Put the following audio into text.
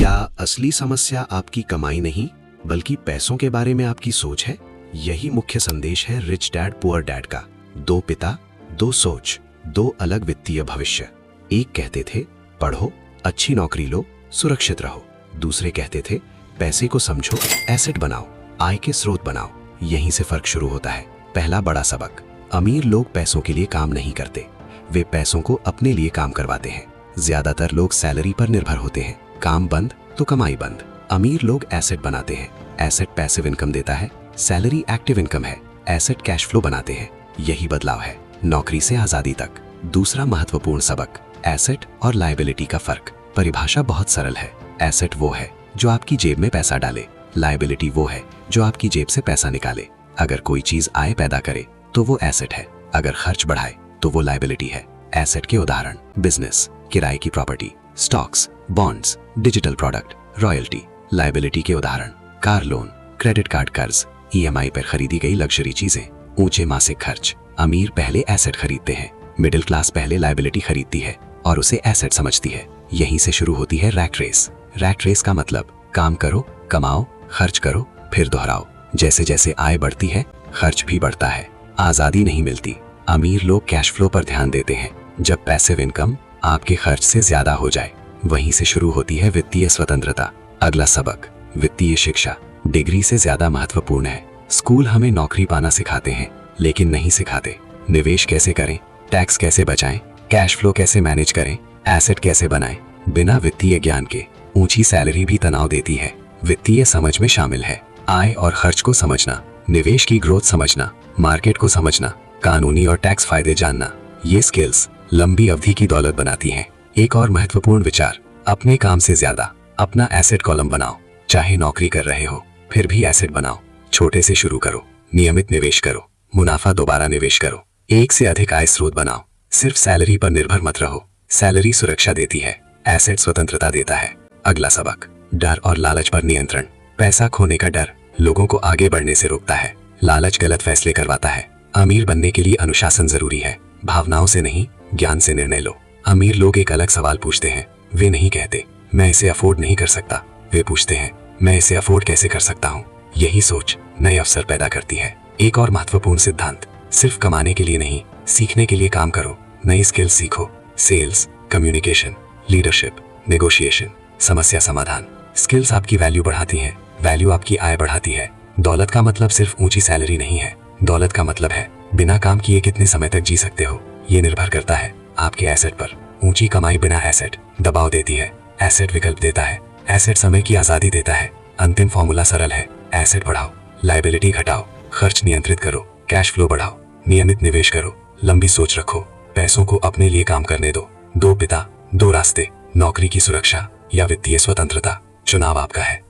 क्या असली समस्या आपकी कमाई नहीं बल्कि पैसों के बारे में आपकी सोच है? यही मुख्य संदेश है रिच डैड पुअर डैड का। दो पिता, दो सोच, दो अलग वित्तीय भविष्य। एक कहते थे पढ़ो, अच्छी नौकरी लो, सुरक्षित रहो। दूसरे कहते थे पैसे को समझो, एसेट बनाओ, आय के स्रोत बनाओ। यहीं से फर्क शुरू होता है। पहला बड़ा सबक, अमीर लोग पैसों के लिए काम नहीं करते, वे पैसों को अपने लिए काम करवाते हैं। ज्यादातर लोग सैलरी पर निर्भर होते हैं, काम बंद तो कमाई बंद। अमीर लोग एसेट बनाते हैं, एसेट पैसिव इनकम देता है, सैलरी एक्टिव इनकम है, एसेट कैश फ्लो बनाते हैं। यही बदलाव है नौकरी से आजादी तक। दूसरा महत्वपूर्ण सबक, एसेट और लायबिलिटी का फर्क। परिभाषा बहुत सरल है। एसेट वो है जो आपकी जेब में पैसा डाले, लायबिलिटी वो है जो आपकी जेब से पैसा निकाले। अगर कोई चीज आय पैदा करे तो वो एसेट है, अगर खर्च बढ़ाए तो वो लायबिलिटी है। एसेट के उदाहरण, बिजनेस, किराए की property, stocks, bonds, digital product, royalty. Liability के उदाहरण, कार लोन, क्रेडिट कार्ड कर्ज, ईएमआई पर खरीदी गई लग्जरी चीजें, ऊंचे मासिक खर्च। अमीर पहले एसेट खरीदते हैं, मिडिल क्लास पहले लायबिलिटी खरीदती है और उसे एसेट समझती है। यहीं से शुरू होती है रैट रेस। रैट रेस का मतलब काम करो, कमाओ, खर्च करो, फिर दोहराओ। जैसे जैसे आय बढ़ती है खर्च भी बढ़ता है, आजादी नहीं मिलती। अमीर लोग कैश फ्लो पर ध्यान देते हैं। जब पैसिव इनकम आपके खर्च से ज्यादा हो जाए, वहीं से शुरू होती है वित्तीय स्वतंत्रता। अगला सबक, वित्तीय शिक्षा डिग्री से ज्यादा महत्वपूर्ण है। स्कूल हमें नौकरी पाना सिखाते हैं लेकिन नहीं सिखाते निवेश कैसे करें, टैक्स कैसे बचाएं, कैश फ्लो कैसे मैनेज करें, एसेट कैसे बनाएं। बिना वित्तीय ज्ञान के ऊंची सैलरी भी तनाव देती है। वित्तीय समझ में शामिल है आय और खर्च को समझना, निवेश की ग्रोथ समझना, मार्केट को समझना, कानूनी और टैक्स फायदे जानना। ये स्किल्स लंबी अवधि की दौलत बनाती हैं। एक और महत्वपूर्ण विचार, अपने काम से ज्यादा अपना एसेट कॉलम बनाओ। चाहे नौकरी कर रहे हो फिर भी एसेट बनाओ। छोटे से शुरू करो, नियमित निवेश करो, मुनाफा दोबारा निवेश करो, एक से अधिक आय स्रोत बनाओ। सिर्फ सैलरी पर निर्भर मत रहो। सैलरी सुरक्षा देती है, एसेट स्वतंत्रता देता है। अगला सबक, डर और लालच पर नियंत्रण। पैसा खोने का डर लोगों को आगे बढ़ने से रोकता है, लालच गलत फैसले करवाता है। अमीर बनने के लिए अनुशासन जरूरी है, भावनाओं से नहीं ज्ञान से निर्णय लो। अमीर लोग एक अलग सवाल पूछते हैं। वे नहीं कहते मैं इसे अफोर्ड नहीं कर सकता, वे पूछते हैं मैं इसे अफोर्ड कैसे कर सकता हूँ। यही सोच नए अवसर पैदा करती है। एक और महत्वपूर्ण सिद्धांत, सिर्फ कमाने के लिए नहीं, सीखने के लिए काम करो। नई स्किल्स सीखो, सेल्स, कम्युनिकेशन, लीडरशिप, नेगोशिएशन, समस्या समाधान। स्किल्स आपकी वैल्यू बढ़ाती हैं, वैल्यू आपकी आय बढ़ाती है। दौलत का मतलब सिर्फ ऊंची सैलरी नहीं है, दौलत का मतलब है बिना काम किए कितने समय तक जी सकते हो। ये निर्भर करता है आपके एसेट पर। ऊंची कमाई बिना एसेट दबाव देती है, एसेट विकल्प देता है, एसेट समय की आजादी देता है। अंतिम फॉर्मूला सरल है, एसेट बढ़ाओ, लायबिलिटी घटाओ, खर्च नियंत्रित करो, कैश फ्लो बढ़ाओ, नियमित निवेश करो, लंबी सोच रखो, पैसों को अपने लिए काम करने दो। दो पिता, दो रास्ते, नौकरी की सुरक्षा या वित्तीय स्वतंत्रता, चुनाव आपका है।